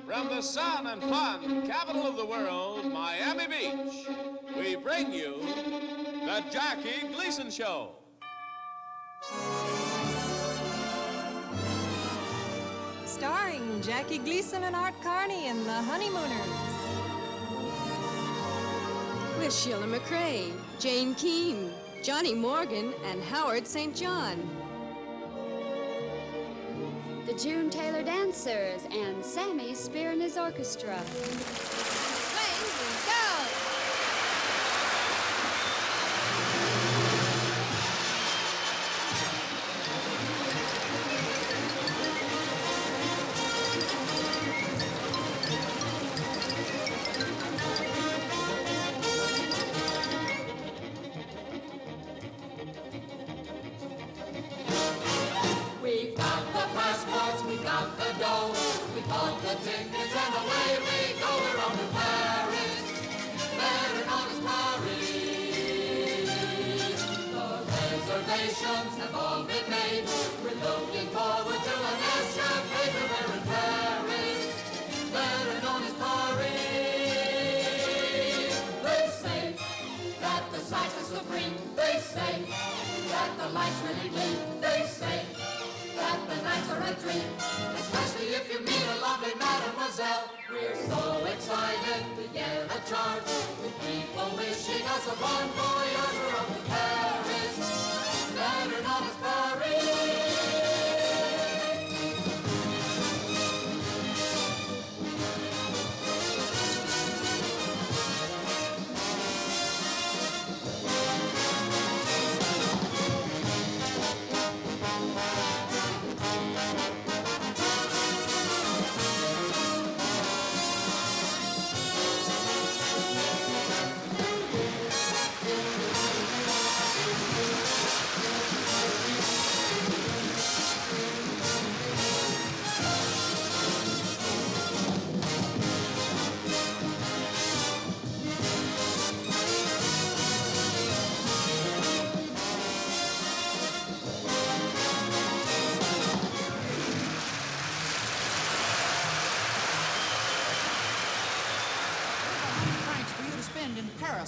From the sun and fun capital of the world, Miami Beach, we bring you the Jackie Gleason Show. Starring Jackie Gleason and Art Carney in The Honeymooners. With Sheila McRae, Jane Keane, Johnny Morgan, and Howard St. John. The June Taylor Dancers and Sammy Spear and his orchestra. Away we go! We got the passports, we got the dough, we bought the tickets and away we go. We're on to Paris, there in August, Paris. The reservations have all been made. We're looking forward to an escapade. We're in Paris, there in August, Paris. They say that the sights are supreme. They say that the lights really gleam. They say that the nights are a dream, especially if you meet a lovely mademoiselle. We're so excited to get a charge, with people wishing us a bon voyage. We're off to Paris, better known as Paris.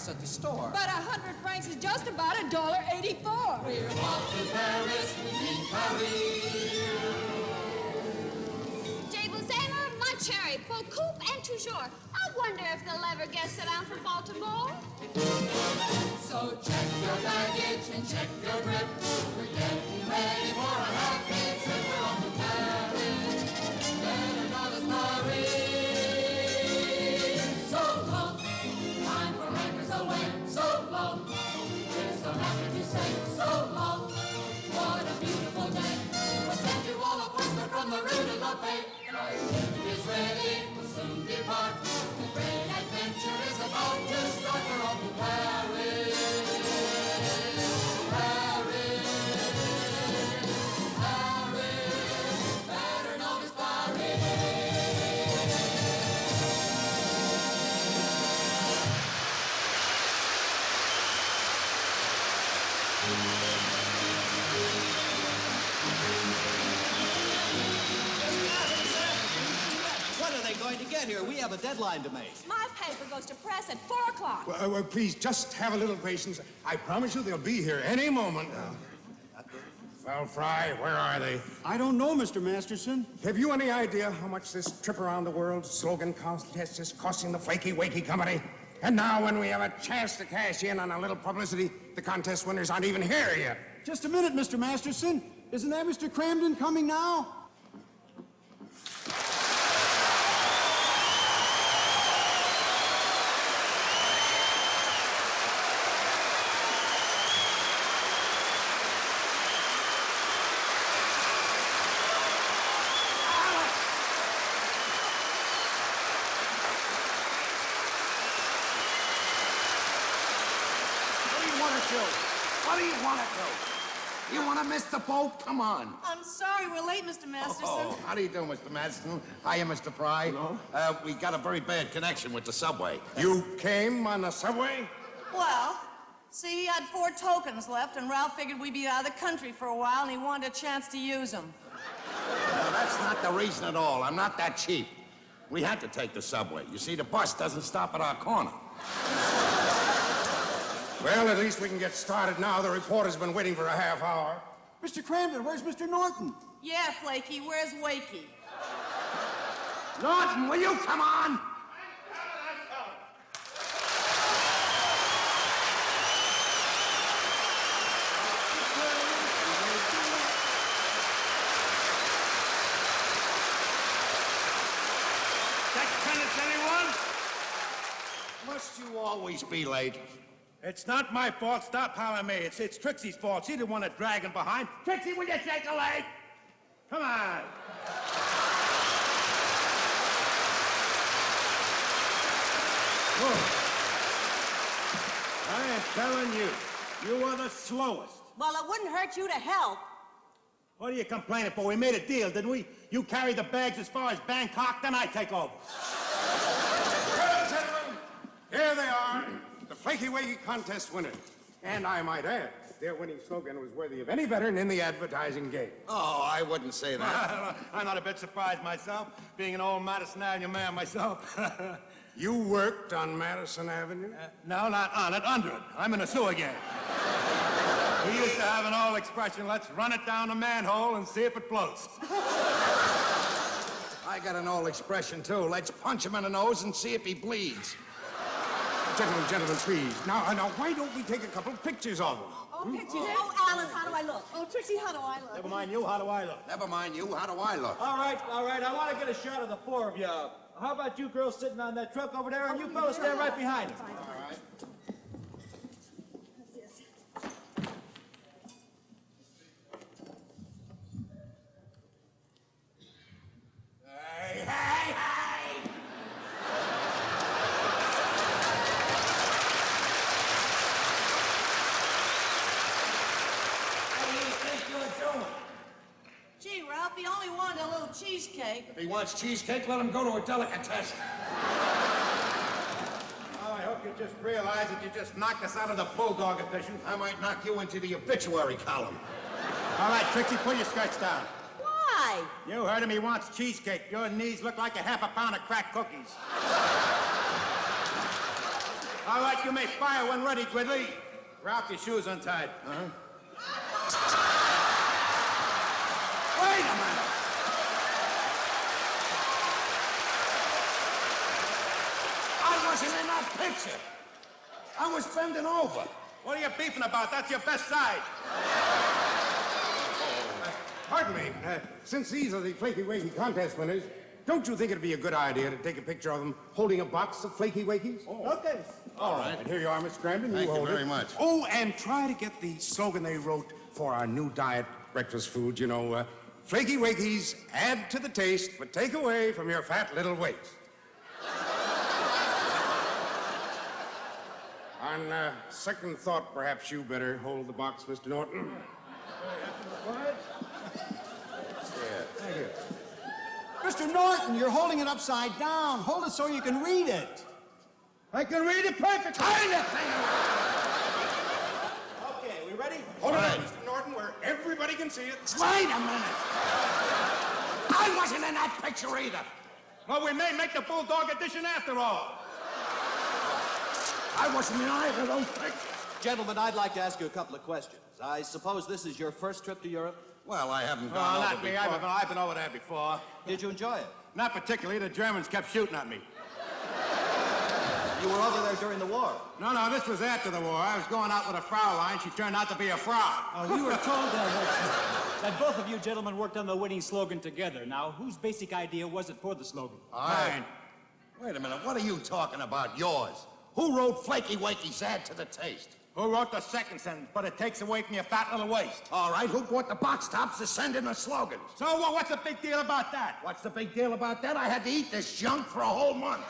At the store. But 100 francs is just about $1.84. We're off to Paris, we mean Paris. Jay Blazema, Moncherry, pour coupe and toujours. I wonder if they'll ever get set down for Baltimore. So check your baggage and check your grip. We're getting ready for a happy trip. We're off to Paris, better known as Paris. So long, time for anchors away. So long, there's no nothing to say. So long, what a beautiful day. We'll send you all a postcard from the Rue de la Paix. Our ship is ready, we'll soon depart. The great adventure is about to start. We're off to Paris, Paris, Paris, better known as Paris. When are they going to get here? We have a deadline to make. My paper goes to press at 4 o'clock. Well, please, just have a little patience. I promise you they'll be here any moment. Well, Fry, where are they? I don't know, Mr. Masterson. Have you any idea how much this trip around the world slogan contest is costing the Flaky Wakey Company? And now when we have a chance to cash in on a little publicity, the contest winners aren't even here yet. Just a minute, Mr. Masterson. Isn't that Mr. Kramden coming now? What do you want to do? You want to miss the boat? Come on. I'm sorry, we're late, Mr. Masterson. Oh, how do you do, Mr. Masterson? Hiya, Mr. Fry. Hello. We got a very bad connection with the subway. You came on the subway? Well, see, had 4 tokens left, and Ralph figured we'd be out of the country for a while, and he wanted a chance to use them. No, that's not the reason at all. I'm not that cheap. We had to take the subway. You see, the bus doesn't stop at our corner. Well, at least we can get started now. The reporter's been waiting for a half hour. Mr. Kramden, where's Mr. Norton? Yeah, Flaky, where's Wakey? Norton, will you come on? Anyone? Must you always be late? It's not my fault. Stop hollering me. It's Trixie's fault. She's the one that's dragging behind. Trixie, will you shake a leg? Come on. Whoa. I am telling you, you are the slowest. Well, it wouldn't hurt you to help. What are you complaining for? We made a deal, didn't we? You carry the bags as far as Bangkok, then I take over. Well, gentlemen, here they are, the Flaky Wakey contest winners. And I might add, their winning slogan was worthy of any veteran in the advertising game. Oh, I wouldn't say that. I'm not a bit surprised myself, being an old Madison Avenue man myself. You worked on Madison Avenue? No, not on it, under it. I'm in a sewer game. We used to have an old expression, let's run it down a manhole and see if it floats. I got an old expression, too. Let's punch him in the nose and see if he bleeds. Gentlemen, please. Now, why don't we take a couple of pictures of him? Oh, pictures. Oh, Alice, how do I look? Oh, Trixie, how do I look? Never mind you, how do I look? Never mind you, how do I look? All right. I want to get a shot of the 4 of you. How about you girls sitting on that truck over there, and you fellas stand right behind him? All right. Hey! What do you think you're doing? Gee, Ralph, he only wanted a little cheesecake. If he wants cheesecake, let him go to a delicatessen. Oh, I hope you just realize that you just knocked us out of the Bulldog edition. I might knock you into the obituary column. All right, Trixie, pull your skirts down. Why? You heard him, he wants cheesecake. Your knees look like a half a pound of cracked cookies. All right, you may fire when ready, Gridley. Ralph, your shoes untied. Wait a minute! I wasn't in that picture. I was bending over. What are you beefing about? That's your best side. Pardon me. Since these are the Flaky Wakey contest winners, don't you think it'd be a good idea to take a picture of them holding a box of Flaky Wakeys? Okay. All right. And here you are, Miss Kramden. Thank you hold very it. much. Oh, and try to get the slogan they wrote for our new diet breakfast food. You know, Flaky Wakeys, add to the taste, but take away from your fat little waist. On second thought, perhaps you better hold the box, Mr. Norton. What? Thank you. Mr. Norton, you're holding it upside down. Hold it so you can read it. I can read it perfectly. Turn that thing around! Okay, we ready? Hold it up, Mr. Norton, where everybody can see it. Wait a minute! I wasn't in that picture either. Well, we may make the Bulldog edition after all. I wasn't in either of those pictures. Gentlemen, I'd like to ask you a couple of questions. I suppose this is your first trip to Europe? Well, I haven't Well, gone over not me. before. I've been over there before. Did you enjoy it? Not particularly. The Germans kept shooting at me. You were over there during the war. No, this was after the war. I was going out with a Fraulein. She turned out to be a fraud. Oh, we were told that both of you gentlemen worked on the winning slogan together. Now, whose basic idea was it for the slogan? Mine. Wait a minute, what are you talking about? Yours? Who wrote Flaky Wakey's add to the taste? Who wrote the second sentence? But it takes away from your fat little waist. All right, who bought the box tops to send in the slogans? So what's the big deal about that? What's the big deal about that? I had to eat this junk for a whole month.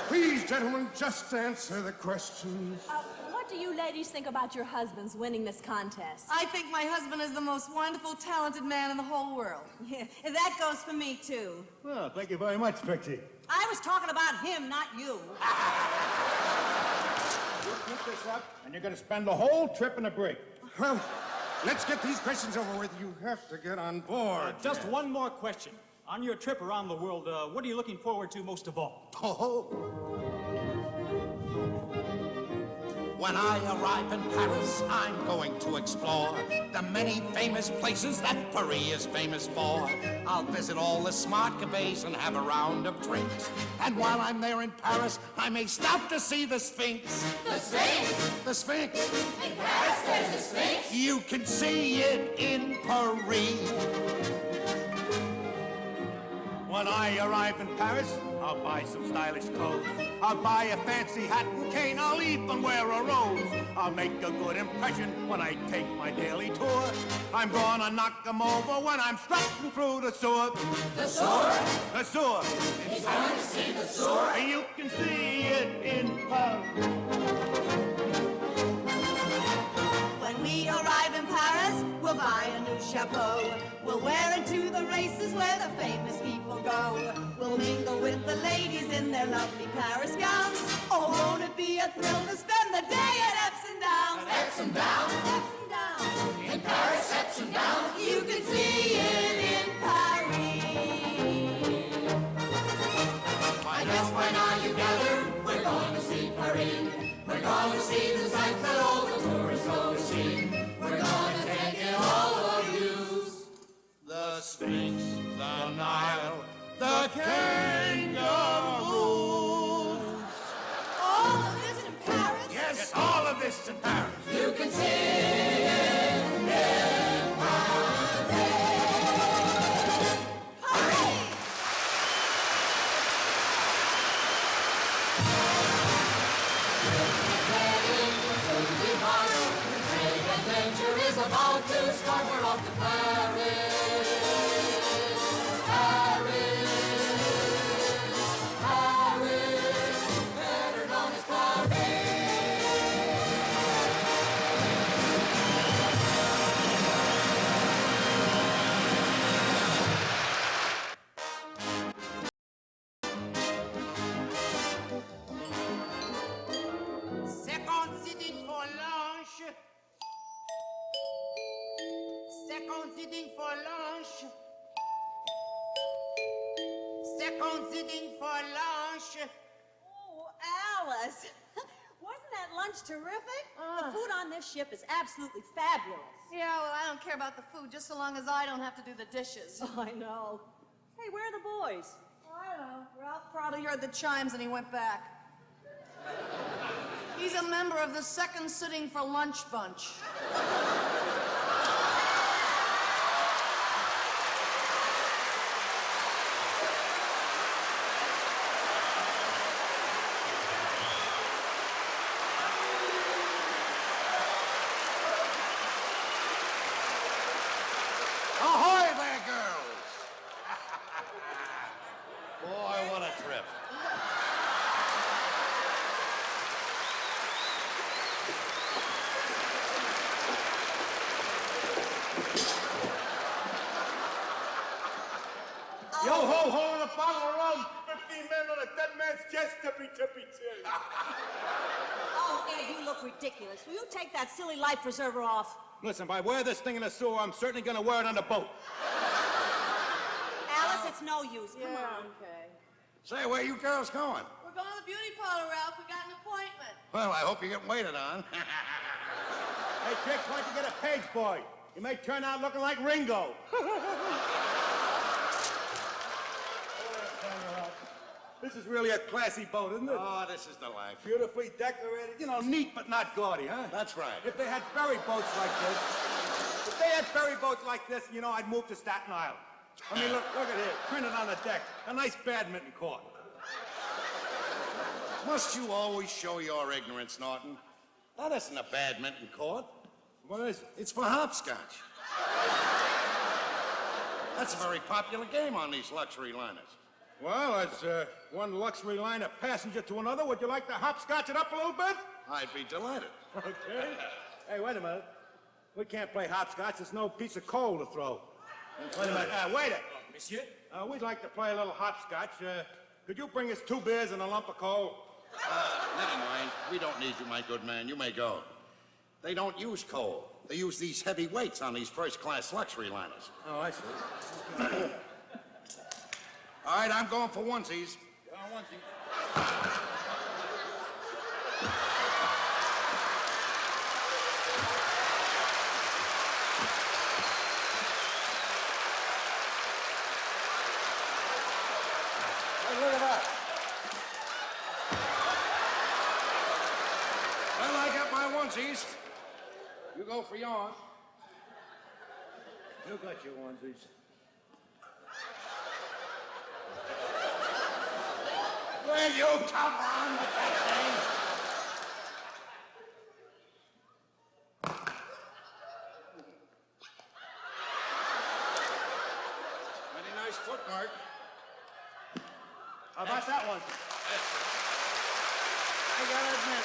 Please, gentlemen, just answer the questions. What do you ladies think about your husbands winning this contest? I think my husband is the most wonderful, talented man in the whole world. Yeah, that goes for me, too. Well, thank you very much, Trixie. I was talking about him, not you. up, and you're gonna spend the whole trip in a brig. Well, let's get these questions over with. You have to get on board. Just one more question. On your trip around the world, what are you looking forward to most of all? When I arrive in Paris, I'm going to explore the many famous places that Paris is famous for. I'll visit all the smart cafes and have a round of drinks. And while I'm there in Paris, I may stop to see the Sphinx. The Sphinx? The Sphinx. In Paris, there's a Sphinx? You can see it in Paris. When I arrive in Paris, I'll buy some stylish clothes. I'll buy a fancy hat and cane. I'll even wear a rose. I'll make a good impression when I take my daily tour. I'm gonna knock them over when I'm strutting through the sewer. The sewer? The sewer. He's going to see the sewer? And you can see it in Paris. When we arrive in Paris, we'll buy a new chapeau. We'll wear it to the races where the famous people go. We'll mingle with the ladies in their lovely Paris gowns. Oh, won't it be a thrill to spend the day at Epsom Downs? Epsom Downs? Epsom Downs. In Paris, Epsom Downs? You can see it in Paris. I guess by now you gathered, we're going to see Paris. We're going to see the sights that all the tourists go to see. We're going to take in all the views. The Sphinx, the Nile, the kangaroos. All of this in Paris? Yes, all of this in Paris. You can see it in Paris. Hurry! Adventure is about to start. We're off to Paris. Paris. Paris. Better known as Paris. Second sitting for lunch. Second sitting for lunch. Second sitting for lunch. Oh, Alice. Wasn't that lunch terrific? The food on this ship is absolutely fabulous. Yeah, well, I don't care about the food, just so long as I don't have to do the dishes. Oh, I know. Hey, where are the boys? I don't know. Ralph probably heard the chimes and he went back. He's a member of the second sitting for lunch bunch. Ahoy there, girls! Boy, what a trip. Yo ho, holding a bottle of rum, 15 men on a dead man's chest, tippy-tippy. Oh, Ed, you look ridiculous. Will you take that silly life preserver off? Listen, if I wear this thing in the sewer, I'm certainly gonna wear it on the boat. Alice, it's no use. Come on. Okay. Say, where you girls going? We're going to the beauty parlor, Ralph. We got an appointment. Well, I hope you get waited on. Hey, Trix, why don't you get a page boy? You may turn out looking like Ringo. This is really a classy boat, isn't it? Oh, this is the life. Beautifully decorated, you know, neat but not gaudy, huh? That's right. If they had ferry boats like this, you know, I'd move to Staten Island. I mean, look at here, printed on the deck, a nice badminton court. Must you always show your ignorance, Norton? That isn't a badminton court. What is it? It's for hopscotch. That's a very popular game on these luxury liners. Well, as one luxury liner passenger to another, would you like to hopscotch it up a little bit? I'd be delighted. Okay. Hey, wait a minute. We can't play hopscotch. There's no piece of coal to throw. Wait a minute. Waiter. Monsieur? We'd like to play a little hopscotch. Could you bring us 2 beers and a lump of coal? Never mind. We don't need you, my good man. You may go. They don't use coal. They use these heavy weights on these first-class luxury liners. Oh, I see. All right, I'm going for onesies. Onesie. Hey, look at that. Well, I got my onesies. You go for yours. You got your onesies. Will you come on with that thing? Very nice footmark. How about that one? I gotta admit.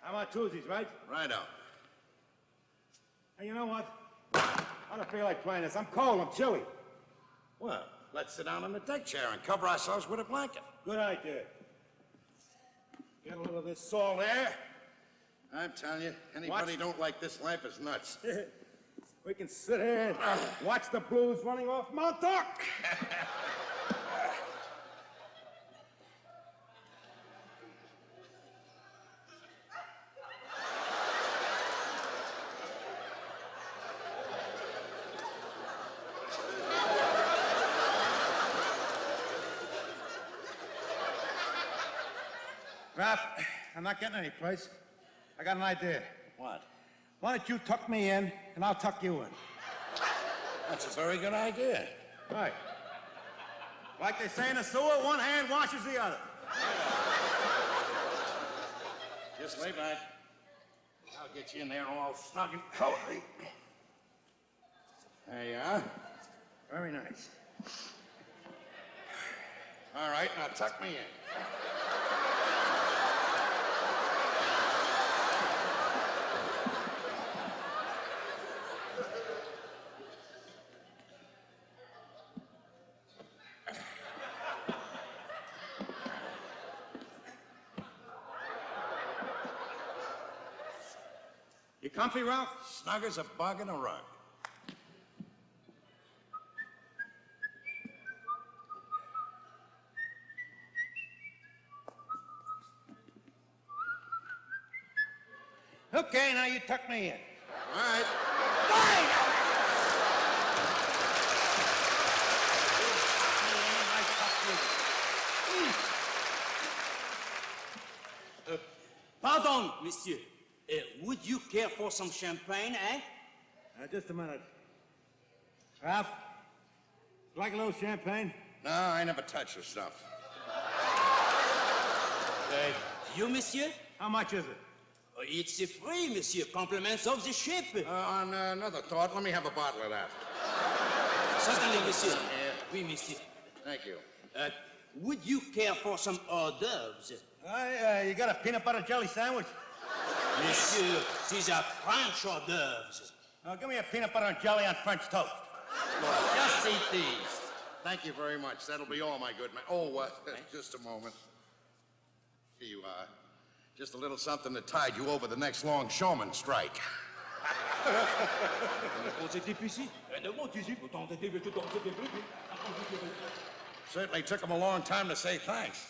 How about twosies, right? Righto. Hey, you know what? I don't feel like playing this. I'm cold. I'm chilly. Well, let's sit down on the deck chair and cover ourselves with a blanket. Good idea. Get a little of this salt air. I'm telling you, anybody don't like this life is nuts. We can sit here and watch the blues running off Montauk. Ralph, I'm not getting any place. I got an idea. What? Why don't you tuck me in, and I'll tuck you in? That's a very good idea. Right. Like they say in the sewer, one hand washes the other. Just lay back. I'll get you in there all snug and cozy. There you are. Very nice. All right, now tuck me in. You comfy, Ralph? Snug as a bug in a rug. Okay, now you tuck me in. All right. Pardon, monsieur. Would you care for some champagne, eh? Just a minute. Ralph, like a little champagne? No, I never touch the stuff. You, monsieur? How much is it? It's free, monsieur. Compliments of the ship. On another thought, let me have a bottle of that. Certainly, monsieur. Oui, monsieur. Thank you. Would you care for some hors d'oeuvres? You got a peanut butter jelly sandwich? Monsieur, these are French hors d'oeuvres. Give me a peanut butter and jelly on French toast. Just eat these. Thank you very much. That'll be all, my good man. Oh, just a moment. Here you are. Just a little something to tide you over the next longshoreman strike. Certainly took him a long time to say thanks.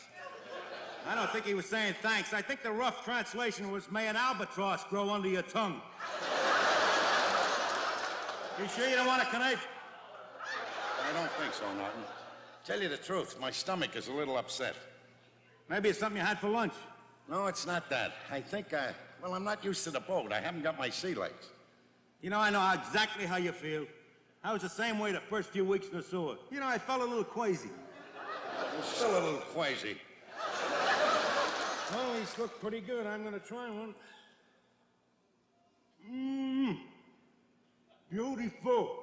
I don't think he was saying thanks. I think the rough translation was, may an albatross grow under your tongue. You sure you don't want a knife? I don't think so, Norton. Tell you the truth, my stomach is a little upset. Maybe it's something you had for lunch. No, it's not that. I think well, I'm not used to the boat. I haven't got my sea legs. You know, I know exactly how you feel. I was the same way the first few weeks in the sewer. You know, I felt a little queasy. You're still a little queasy. Well, these look pretty good. I'm gonna try one. Beautiful.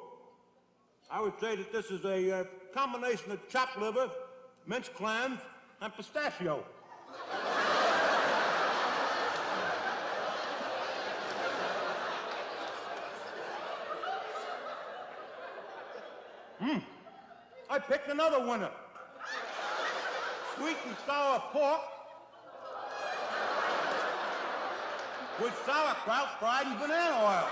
I would say that this is a combination of chopped liver, minced clams, and pistachio. I picked another winner. sweet and sour pork with sauerkraut fried in banana oil.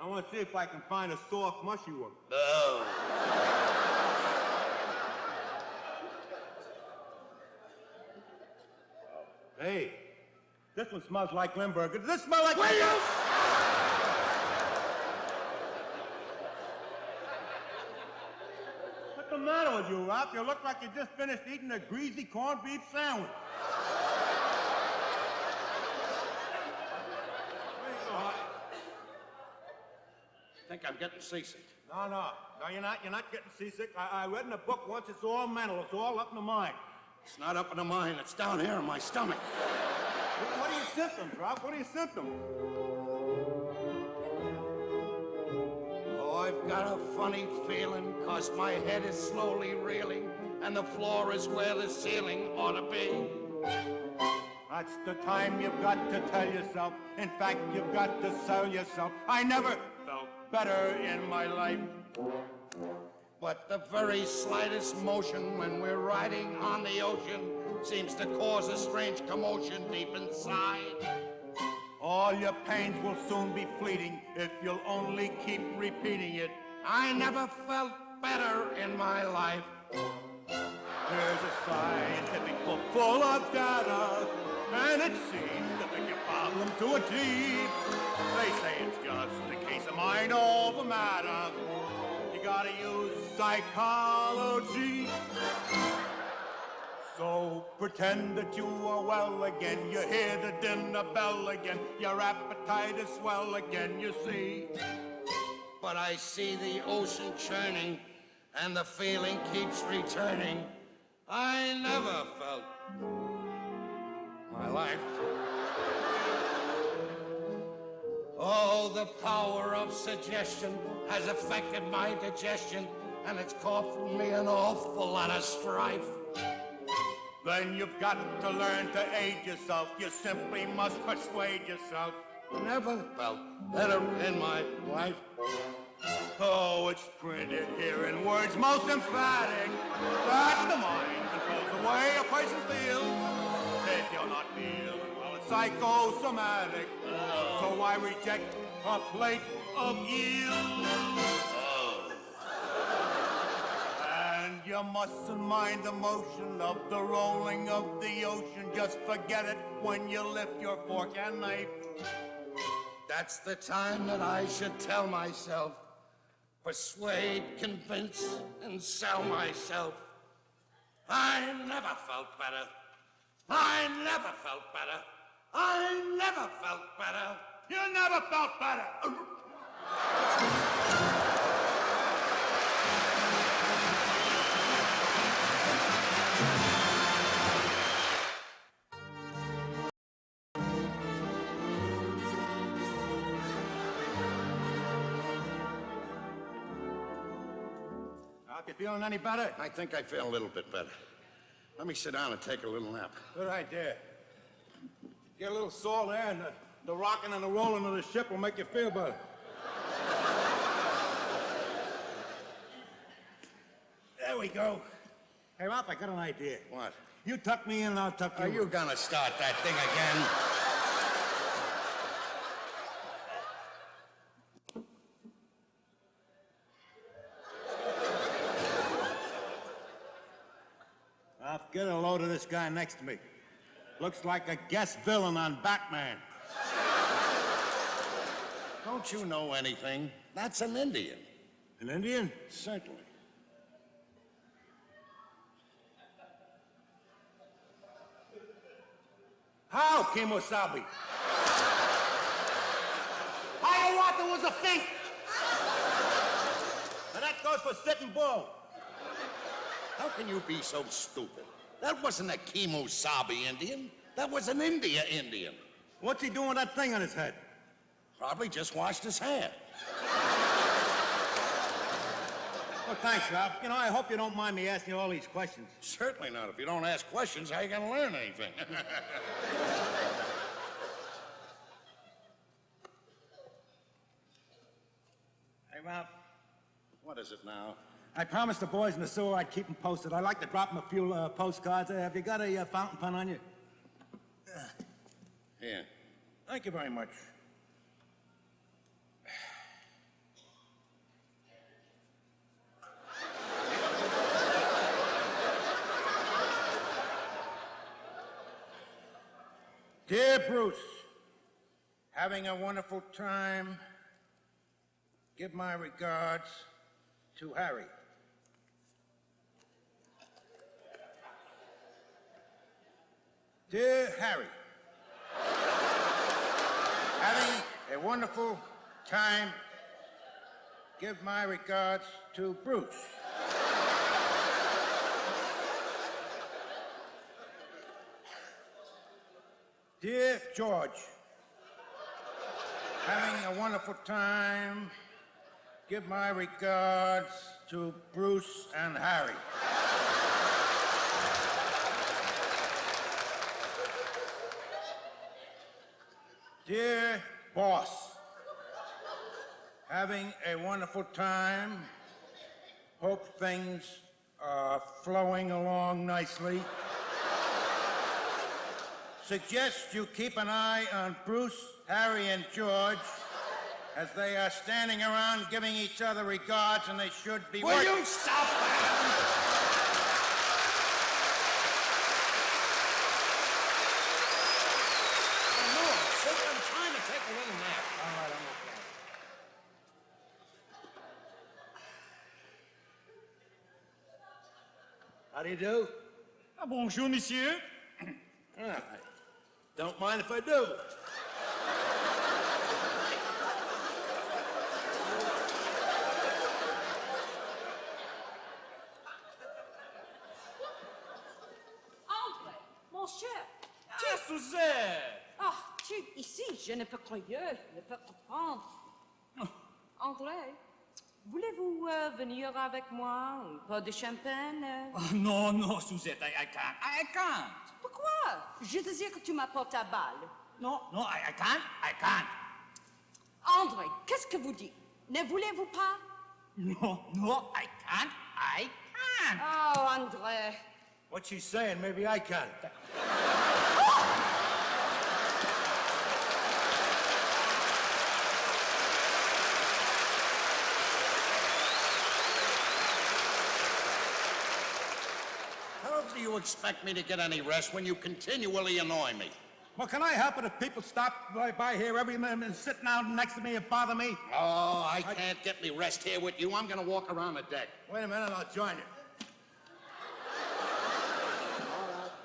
I want to see if I can find a soft, mushy one. No. Hey, this one smells like Limburger. Does this smell like... Will you? What's the matter with you, Ralph? You look like you just finished eating a greasy corned beef sandwich. I think I'm getting seasick. No, you're not. You're not getting seasick. I read in a book once, it's all mental. It's all up in the mind. It's not up in the mind. It's down here in my stomach. What are your symptoms, Ralph? What are your symptoms? Oh, I've got a funny feeling, 'cause my head is slowly reeling, and the floor is where the ceiling ought to be. That's the time you've got to tell yourself. In fact, you've got to sell yourself. I never felt better in my life. But the very slightest motion when we're riding on the ocean seems to cause a strange commotion deep inside. All your pains will soon be fleeting if you'll only keep repeating it. I never felt better in my life. There's a scientific book full of data, and it seems to fit your problem to a T. They say it's just a case of mind over matter. You gotta use psychology. So pretend that you are well again. You hear the dinner bell again. Your appetite is swell again, you see. But I see the ocean churning, and the feeling keeps returning. I never felt my life. Oh, the power of suggestion has affected my digestion, and it's caused me an awful lot of strife. Then you've got to learn to aid yourself. You simply must persuade yourself. Never felt better in my life. Oh, it's printed here in words most emphatic that the mind controls the way a person feels. If you're not feeling well, it's psychosomatic. So why reject a plate of yield? And you mustn't mind the motion of the rolling of the ocean. Just forget it when you lift your fork and knife. That's the time that I should tell myself, persuade, convince, and sell myself. I never felt better. I never felt better. I never felt better. You never felt better. You feeling any better? I think I feel a little bit better. Let me sit down and take a little nap. Good idea. Get a little salt there, and the rocking and the rolling of the ship will make you feel better. There we go. Hey, Ralph, I got an idea. What? You tuck me in and I'll tuck you in. Are you gonna start that thing again? Ralph, get a load of this guy next to me. Looks like a guest villain on Batman. Don't you know anything? That's an Indian. An Indian? Certainly. How, Kimosabe? Hiawatha was a fink. And that goes for sitting bull. How can you be so stupid? That wasn't a Kimosabe Indian. That was an India Indian. What's he doing with that thing on his head? Probably just washed his hair. Well, thanks, Ralph. You know, I hope you don't mind me asking you all these questions. Certainly not. If you don't ask questions, how are you going to learn anything? Hey, Ralph. What is visit now. I promised the boys in the sewer I'd keep them posted. I'd like to drop them a few postcards. Have you got a fountain pen on you? Here. Thank you very much. Dear Bruce, having a wonderful time. Give my regards to Harry. Dear Harry, having a wonderful time. Give my regards to Bruce. Dear George, having a wonderful time. Give my regards to Bruce and Harry. Dear boss, having a wonderful time. Hope things are flowing along nicely. Suggest you keep an eye on Bruce, Harry, and George as they are standing around giving each other regards, and they should be... Will you stop that? I'm trying to take a little nap. All right, I'm okay. How do you do? Ah, bonjour, monsieur. I don't mind if I do. André, mon cher. Tiens, Suzette. Ah, tu es ici, je ne peux croire, je ne peux comprendre. André, voulez-vous venir avec moi? Un peu de champagne? Oh, non, non, Suzette, I can't. I can't. Pourquoi? Je désire que tu m'apportes ta balle. No, no, I can't. André, qu'est-ce que vous dites? Ne voulez-vous pas? No, no, I can't. Oh, André. What she's saying, maybe I can. How do you expect me to get any rest when you continually annoy me? Well, can I help it if people stop by here every minute and sit down next to me and bother me? Oh, I can't get me rest here with you. I'm gonna walk around the deck. Wait a minute, I'll join you.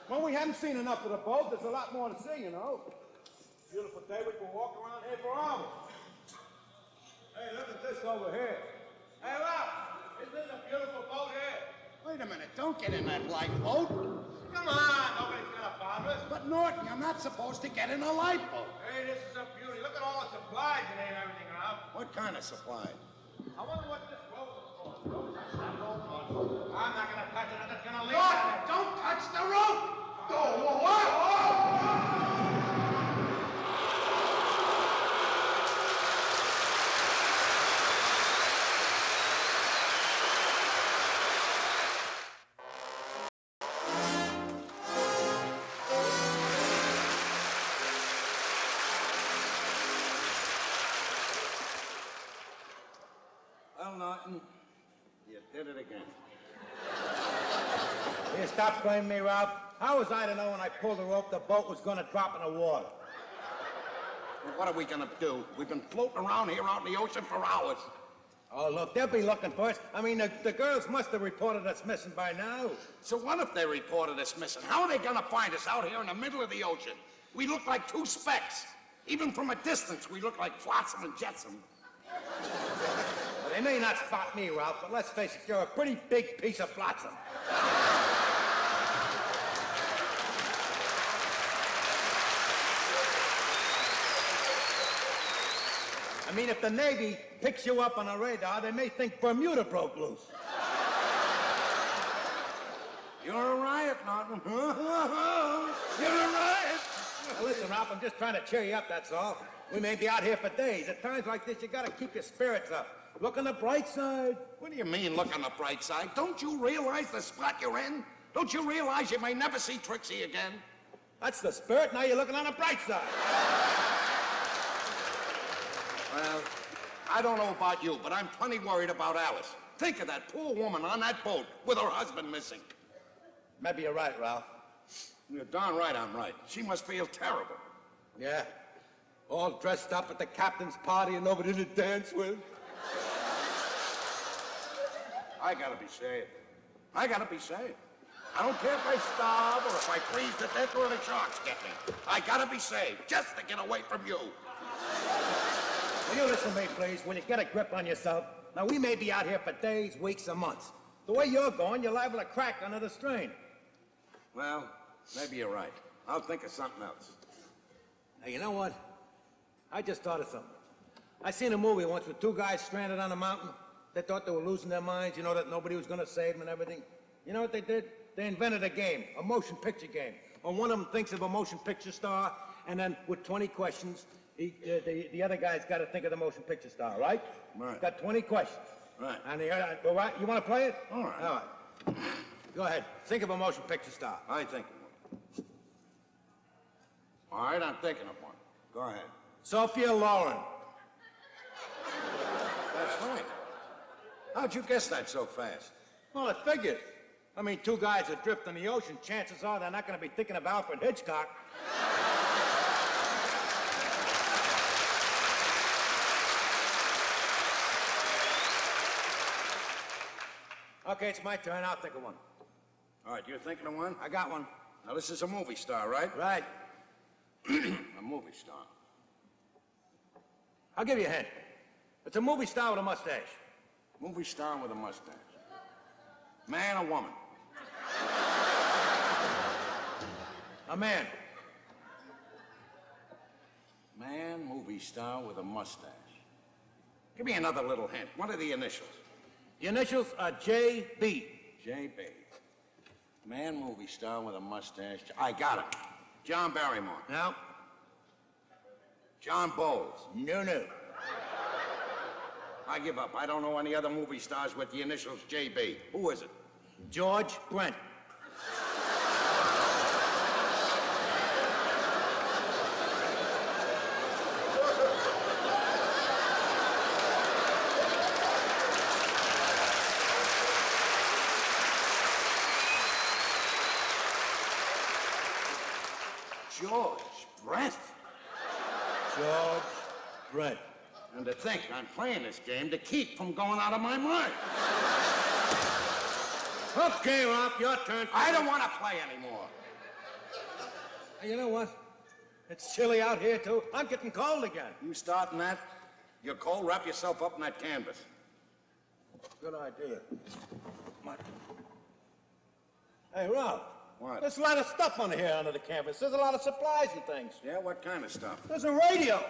Well, we haven't seen enough of the boat. There's a lot more to see, you know. Beautiful day. We can walk around here for hours. Hey, look at this over here. Hey, look! Isn't this a beautiful boat here? Wait a minute. Don't get in that lifeboat. Come on, nobody's gonna bother us. But, Norton, you're not supposed to get in a lifeboat. Hey, this is a beauty. Look at all the supplies in here and everything around. What kind of supply? I wonder what this rope is for. Don't touch that rope. I'm not gonna touch it. I'm just gonna leave Norton, it. don't touch the rope! Well, Norton, You did it again. you stop blaming me, Ralph. How was I to know when I pulled the rope the boat was gonna drop in the water? Well, what are we gonna do? We've been floating around here out in the ocean for hours. Oh, look, they'll be looking for us. I mean, the girls must have reported us missing by now. So what if they reported us missing? How are they gonna find us out here in the middle of the ocean? We look like two specks. Even from a distance, we look like Flotsam and Jetsam. Well, they may not spot me, Ralph, but let's face it, you're a pretty big piece of flotsam. I mean, if the Navy picks you up on a radar, they may think Bermuda broke loose. You're a riot, Norton. You're a riot. Now, listen, Ralph, I'm just trying to cheer you up, that's all. We may be out here for days. At times like this, you gotta keep your spirits up. Look on the bright side. What do you mean, look on the bright side? Don't you realize the spot you're in? Don't you realize you may never see Trixie again? That's the spirit. Now you're looking on the bright side. Well, I don't know about you, but I'm plenty worried about Alice. Think of that poor woman on that boat with her husband missing. Maybe you're right, Ralph. You're darn right I'm right. She must feel terrible. Yeah. All dressed up at the captain's party and nobody to dance with. I gotta be saved. I gotta be saved. I don't care if I starve or if I freeze to death or the sharks get me. I gotta be saved just to get away from you. Will you listen to me, please? Will you get a grip on yourself? Now, we may be out here for days, weeks, or months. The way you're going, you're liable to crack under the strain. Well, maybe you're right. I'll think of something else. Hey, you know what? I just thought of something. I seen a movie once with two guys stranded on a mountain. They thought they were losing their minds, you know, that nobody was gonna save them and everything. You know what they did? They invented a game, a motion picture game. And one of them thinks of a motion picture star, and then with 20 questions, the other guy's got to think of the motion picture star, right? Right. Got 20 questions. Right. And all right, you want to play it? All right. All right. Go ahead. Think of a motion picture star. I think of one. All right, I'm thinking of one. Go ahead. Sophia Loren. That's right. How'd you guess that so fast? Well, it figures. I mean, two guys adrift in the ocean, chances are they're not going to be thinking of Alfred Hitchcock. Okay, it's my turn. I'll think of one. All right, you're thinking of one? I got one. Now, this is a movie star, right? Right. A movie star. I'll give you a hint. It's a movie star with a mustache. Movie star with a mustache. Man or woman? A man. Man, movie star with a mustache. Give me another little hint. What are the initials? The initials are J.B. J.B. Man, movie star with a mustache. I got it. John Barrymore. No. John Bowles. No. I give up. I don't know any other movie stars with the initials J.B. Who is it? George Brent. George Brent. George Brent. And to think I'm playing this game to keep from going out of my mind. Okay, Ralph, your turn. I don't want to play anymore. Hey, you know what? It's chilly out here, too. I'm getting cold again. You starting that? You're cold, wrap yourself up in that canvas. Good idea. Hey, Ralph. What? There's a lot of stuff on here under the canvas. There's a lot of supplies and things. Yeah, what kind of stuff? There's a radio.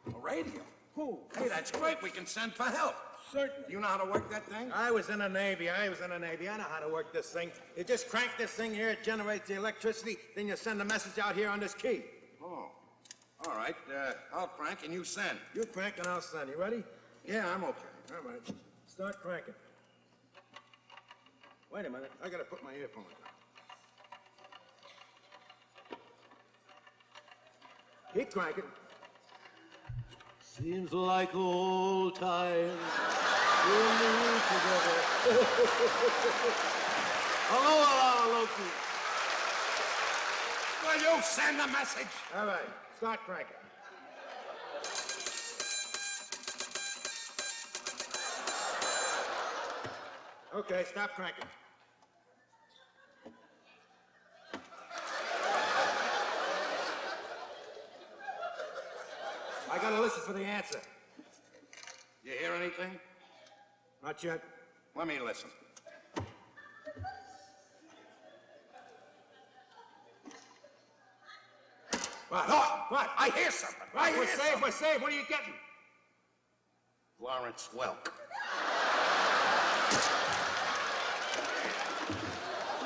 A radio? Who? Hey, that's great. We can send for help. Certainly. You know how to work that thing? I was in the Navy. I know how to work this thing. You just crank this thing here, it generates the electricity, then you send a message out here on this key. Oh. All right. I'll crank and you send. You crank and I'll send. You ready? Yeah, I'm okay. All right. Start cranking. Wait a minute. I gotta put my earphone on. Keep cranking. Seems like old times we'll live together. Hello, Loki. Will you send a message? All right, start cranking. Okay, stop cranking. I gotta listen for the answer. You hear anything? Not yet. Let me listen. What? Oh, What? I hear something. We're saved. We're saved. What are you getting? Lawrence Welk.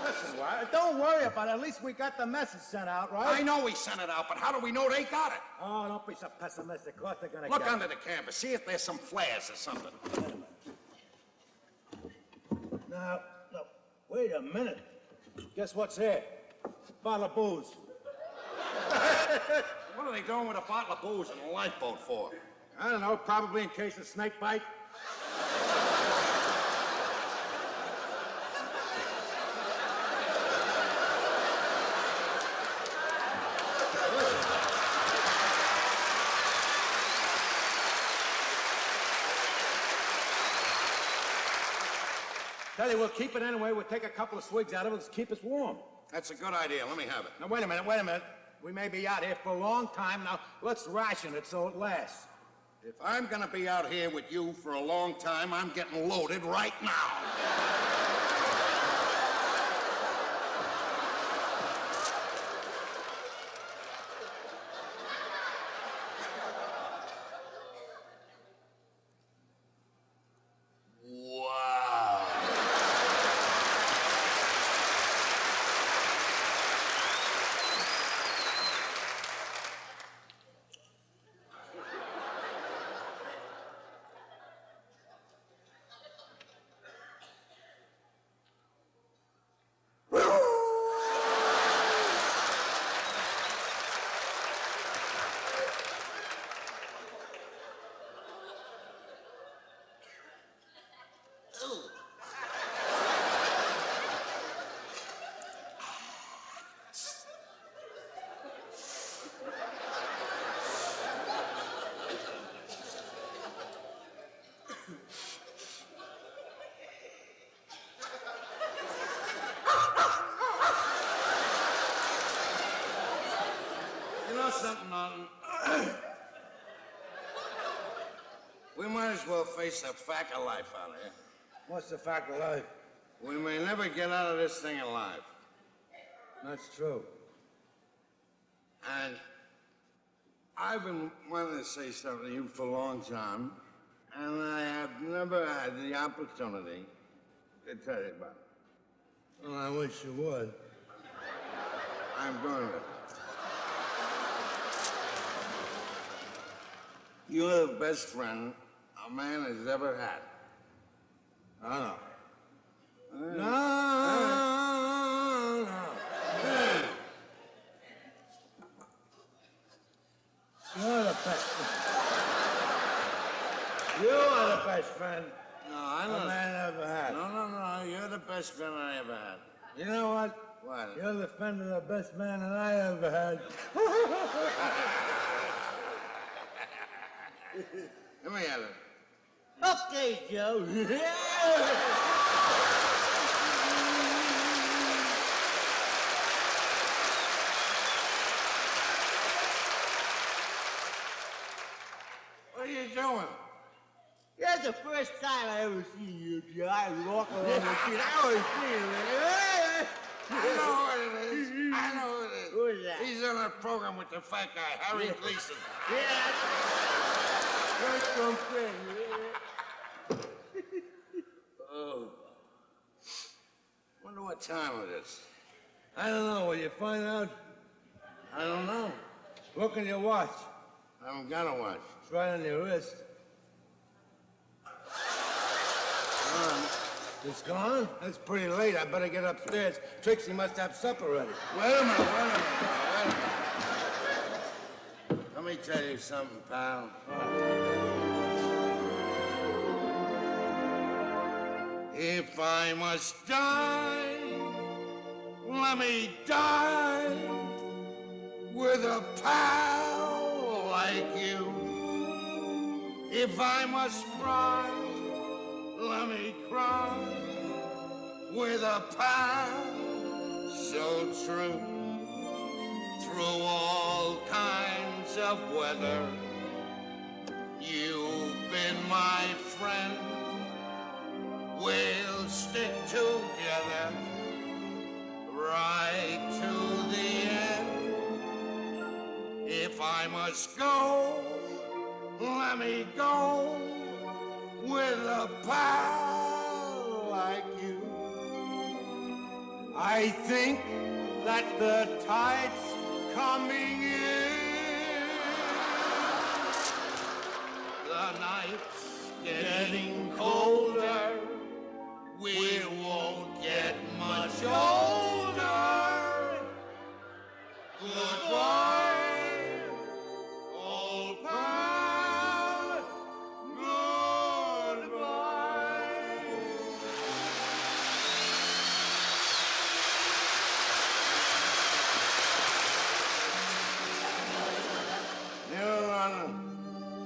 Listen, Wyatt, don't worry worry about it. At least we got the message sent out, right? I know we sent it out, but how do we know they got it? Oh, don't be so pessimistic. Of course they're gonna Look get under it. the canvas. See if there's some flares or something. Now, wait a minute. Guess what's here? Bottle of booze. What are they doing with a bottle of booze in a lifeboat for? I don't know, probably in case of snake bite. Tell you, we'll keep it anyway. We'll take a couple of swigs out of it to keep us warm. That's a good idea. Let me have it. Now, wait a minute. We may be out here for a long time. Now, let's ration it so it lasts. If I'm gonna be out here with you for a long time, I'm getting loaded right now. You know something, Norton? We might as well face the fact of life out here. What's the fact of life? We may never get out of this thing alive. That's true. And I've been wanting to say something to you for a long time, and I have never had the opportunity to tell you about it. Well, I wish you would. I'm going to. You're the best friend a man has ever had. I know. No. You're the best friend. You are the best friend No, I know. a man ever had. No. You're the best friend I ever had. You know what? What? You're the friend of the best man that I ever had. Let me have it. Okay, Joe. What are you doing? That's the first time I ever seen you, Joe. I was walking along the street. I always see you, man. I know what it is. I know what it is. Who is that? He's on a program with the fat guy, Harry Gleason. Yeah. That's some friend. Oh. Wonder what time it is. I don't know. Will you find out? I don't know. Look in your watch. I haven't got a watch. It's right on your wrist. It's gone? It's pretty late. I better get upstairs. Trixie must have supper ready. Wait a minute. Let me tell you something, pal. If I must die, let me die with a pal like you. If I must cry, let me cry with a pal so true. Through all kinds of weather, you've been my friend. We'll stick together right to the end. If I must go, let me go with a pal like you. I think that the tide's coming in. The night's getting colder. We won't get much older. Goodbye, old pal. Goodbye.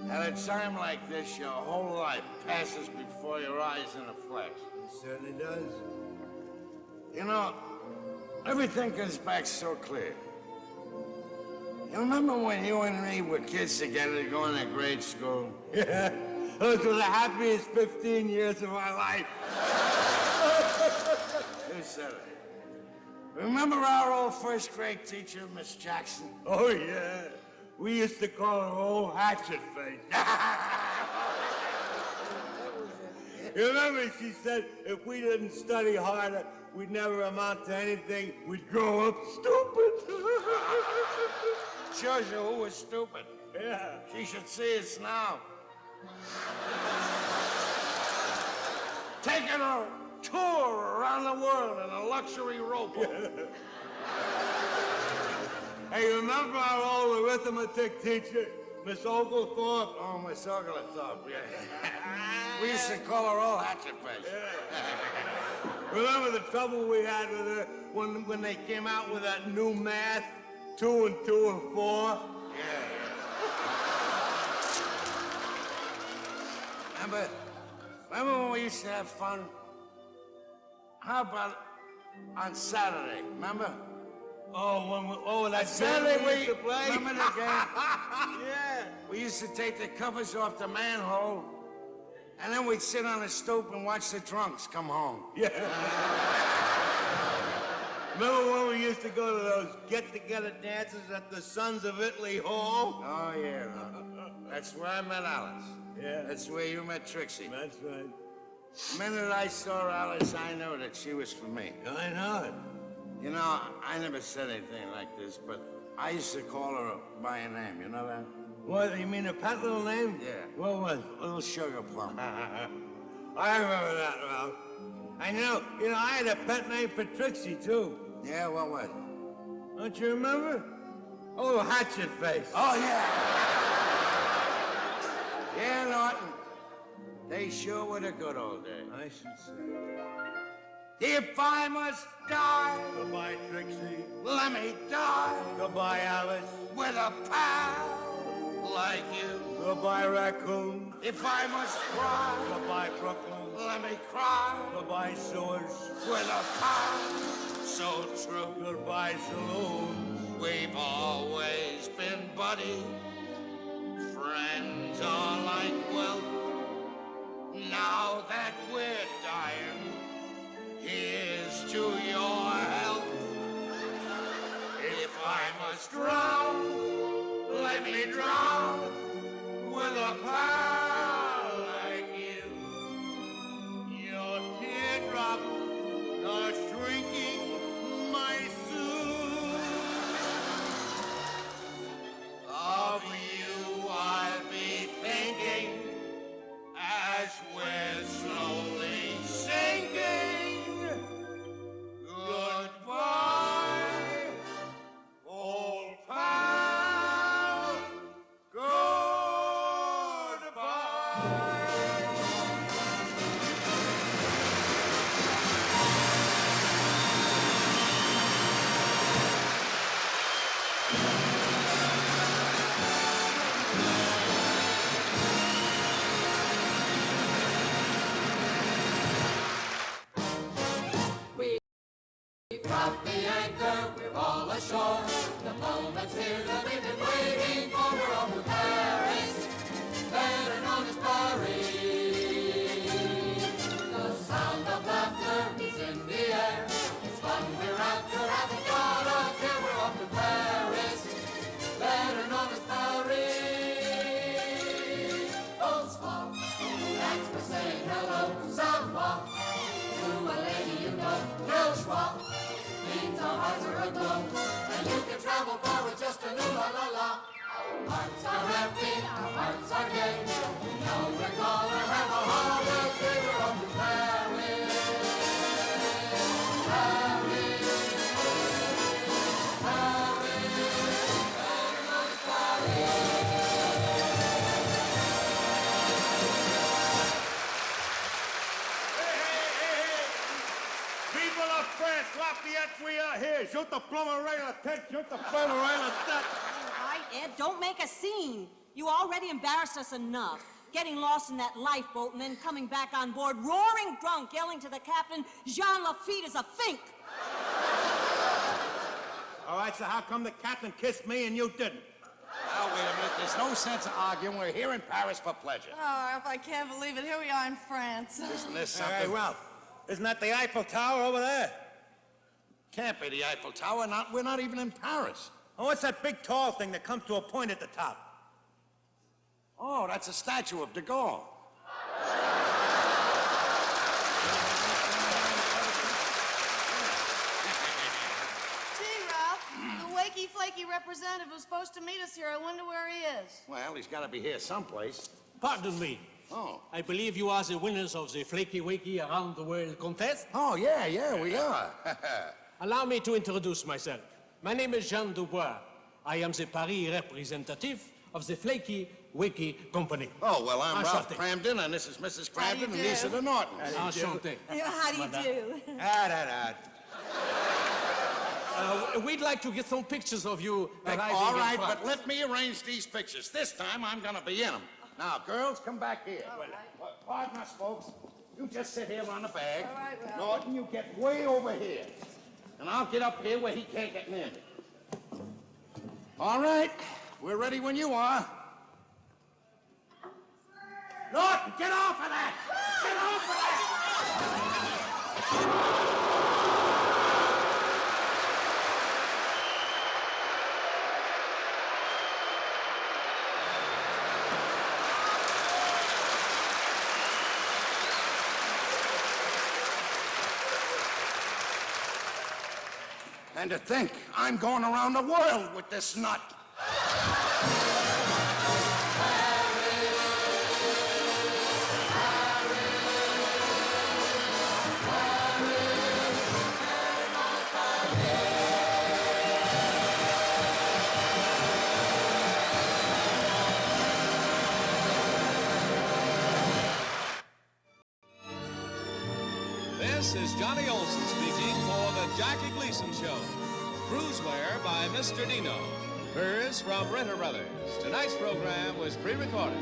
At a time like this, your whole life passes before your eyes in a flash. It certainly does. You know, everything comes back so clear. You remember when you and me were kids together going to grade school? Yeah, those were the happiest 15 years of our life. Who said it? Remember our old first grade teacher, Miss Jackson? Oh, yeah. We used to call her old hatchet face. You remember she said if we didn't study harder, we'd never amount to anything. We'd grow up stupid. Shows you who was stupid. Yeah. She should see us now. Taking a tour around the world in a luxury rowboat. Hey, you remember our old arithmetic teacher, Miss Oglethorpe? Oh, Miss Oglethorpe, yeah. We used to call her old hatchet face. Yeah. Remember the trouble we had with her when they came out with that new math? 2 and 2 and 4? Yeah. Remember when we used to have fun? How about on Saturday, remember? That Saturday we used to play? Remember the game? Yeah. We used to take the covers off the manhole, and then we'd sit on the stoop and watch the drunks come home. Yeah. Remember when we used to go to those get-together dances at the Sons of Italy Hall? Oh, yeah. That's where I met Alice. Yeah. That's where you met Trixie. That's right. The minute I saw Alice, I knew that she was for me. I know it. You know, I never said anything like this, but I used to call her by a name. You know that? What, you mean a pet little name? Yeah. What was it? Little Sugar Plum. I remember that, Ralph. I know. You know, I had a pet name for Trixie, too. Yeah, what was it? Don't you remember? Oh, Hatchet Face. Oh, yeah. Yeah, Norton. They sure were the good old days. I should say. If I must die, Goodbye, Trixie. let me die Goodbye, Alice. with a pal like you. Goodbye, Raccoon. If I must cry, Goodbye, Brooklyn. let me cry Goodbye, Sewers. with a pal so true. Goodbye, Saloons. We've always been buddies. Friends are like wealth. Now that we're dying, here's to your health. If I must drown, let me drown with a pal like you. Your teardrops are shrinking my soul. Of you I'll be thinking as we're slowly sinking. Goodbye, old pal. Goodbye. Drop the anchor, we're all ashore. The moment's here that we've been waiting for. We're off to Paris, better known as Paris. The sound of laughter is in the air. It's fun we're after, haven't got a care. We're off to Paris, better known as Paris. Bonsoir, thanks for saying hello. Savoir, to a lady you know, no joie. means our hearts are aglow. And you can travel far with just a new la-la-la. Our hearts are happy, our hearts are gay. Now we're gonna have a holiday. We're off to Paris. Paris. Paris. Everybody's Paris. People of France, Lafayette, we are here. Shoot the plumber right on the tent, shoot the plumber right on the tent. All right, Ed, don't make a scene. You already embarrassed us enough. Getting lost in that lifeboat and then coming back on board, roaring drunk, yelling to the captain, Jean Lafitte is a fink. All right, so how come the captain kissed me and you didn't? Now, wait a minute. There's no sense of arguing. We're here in Paris for pleasure. Oh, if I can't believe it, here we are in France. Isn't this something? Hey, Ralph, isn't that the Eiffel Tower over there? Can't be the Eiffel Tower. We're not even in Paris. Oh, what's that big tall thing that comes to a point at the top? Oh, that's a statue of de Gaulle. Gee, Ralph, the wakey flaky representative was supposed to meet us here. I wonder where he is. Well, he's got to be here someplace. Pardon me. Oh. I believe you are the winners of the Flaky Wakey Around the World contest. Oh, yeah, we are. Allow me to introduce myself. My name is Jean Dubois. I am the Paris representative of the Flaky Wakey Company. Oh, well, I'm Ralph Enchanté. Kramden, and this is Mrs. How do you Kramden, and do? these are the Nortons. Enchanté. How do you do? We'd like to get some pictures of you arriving All in right, France. but let me arrange these pictures. This time, I'm going to be in them. Now, girls, come back here. Pardon us, folks. You just sit here on the bag. All right, Ralph. Norton, you get way over here. And I'll get up here where he can't get near me. All right. We're ready when you are. Norton, get off of that! Get off of that! And to think, I'm going around the world with this nut. This is Johnny Olson speaking for the Jackie Gleason Show. Cruiseware by Mr. Dino. Furs from Ritter Brothers. Tonight's program was pre-recorded.